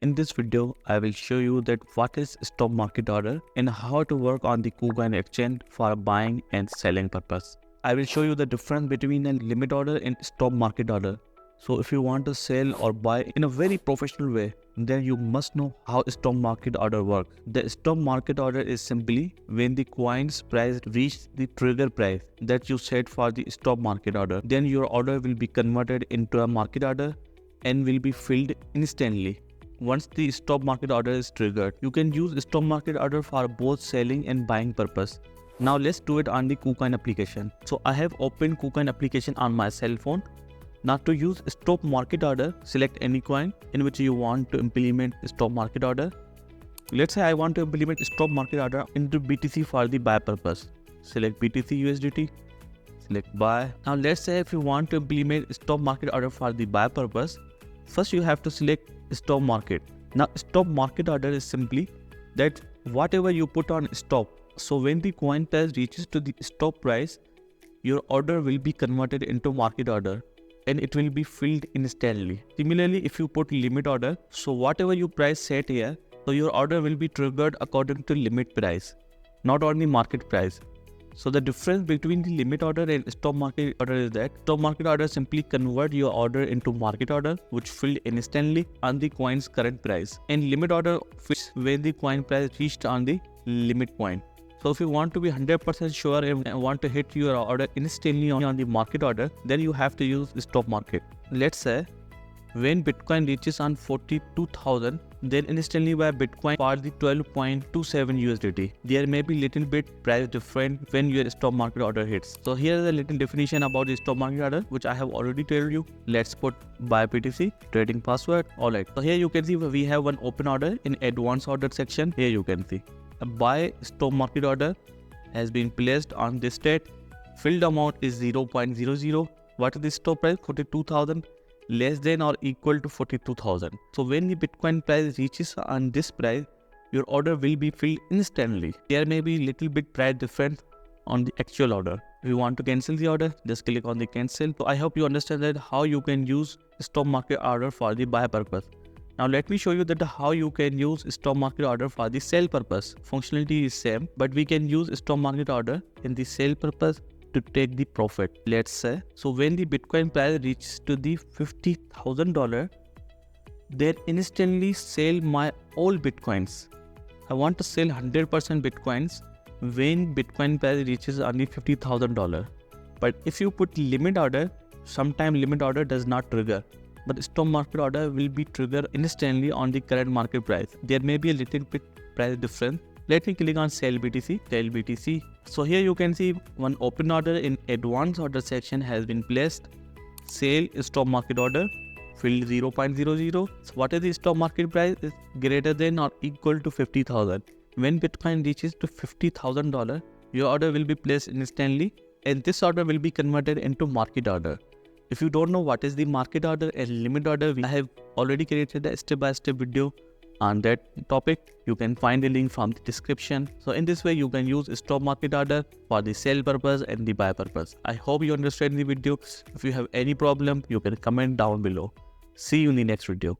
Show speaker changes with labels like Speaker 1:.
Speaker 1: In this video, I will show you that what is stop market order and how to work on the Kucoin exchange for buying and selling purpose. I will show you the difference between a limit order and stop market order. So if you want to sell or buy in a very professional way, then you must know how stop market order works. The stop market order is simply when the coin's price reaches the trigger price that you set for the stop market order. Then your order will be converted into a market order and will be filled instantly. Once the stop market order is triggered, you can use stop market order for both selling and buying purpose. Now let's do it on the Kucoin application. So I have opened Kucoin application on my cell phone. Now to use stop market order, select any coin in which you want to implement stop market order. Let's say I want to implement stop market order into BTC for the buy purpose. Select BTC USDT, select buy. Now let's say if you want to implement stop market order for the buy purpose, first you have to select stop market. Now stop market order is simply that whatever you put on stop, so when the coin price reaches to the stop price, your order will be converted into market order and it will be filled instantly. Similarly, if you put limit order, so whatever you price set here, so your order will be triggered according to limit price, not on the market price. So the difference between the limit order and stop market order is that stop market order simply convert your order into market order, which filled instantly on the coin's current price, and limit order fills when the coin price reached on the limit point. So if you want to be 100% sure and want to hit your order instantly on the market order, then you have to use stop market. Let's say when Bitcoin reaches on 42,000, then instantly buy Bitcoin for the 12.27 USDT. There may be little bit price different when your stop market order hits. So here is a little definition about the stop market order, which I have already told you. Let's put buy BTC, trading password. Alright. So here you can see we have one open order in advanced order section. Here you can see a buy stop market order has been placed on this date. Filled amount is 0.00. What is the stop price? 42,000. Less than or equal to 42,000. So when the Bitcoin price reaches on this price, your order will be filled instantly. There may be little bit price difference on the actual order. If you want to cancel the order, just click on the cancel. So I hope you understand that how you can use stop market order for the buy purpose. Now let me show you that how you can use stop market order for the sell purpose. Functionality is same, but we can use stop market order in the sell purpose to take the profit. Let's say, so when the Bitcoin price reaches to the $50,000, then instantly sell my all Bitcoins. I want to sell 100% Bitcoins when Bitcoin price reaches only $50,000. But if you put limit order, sometime limit order does not trigger, but stop market order will be triggered instantly on the current market price. There may be a little bit price difference. Let me click on sell BTC, sell BTC. So here you can see one open order in advanced order section has been placed. Sell stop market order, filled 0.00. So what is the stop market price? Is greater than or equal to 50,000. When Bitcoin reaches to $50,000, your order will be placed instantly and this order will be converted into market order. If you don't know what is the market order and limit order, I have already created a step-by-step video on that topic. You can find the link from the description. So in this way, you can use stop market order for the sell purpose and the buy purpose. I hope you understand the video. If you have any problem, you can comment down below. See you in the next video.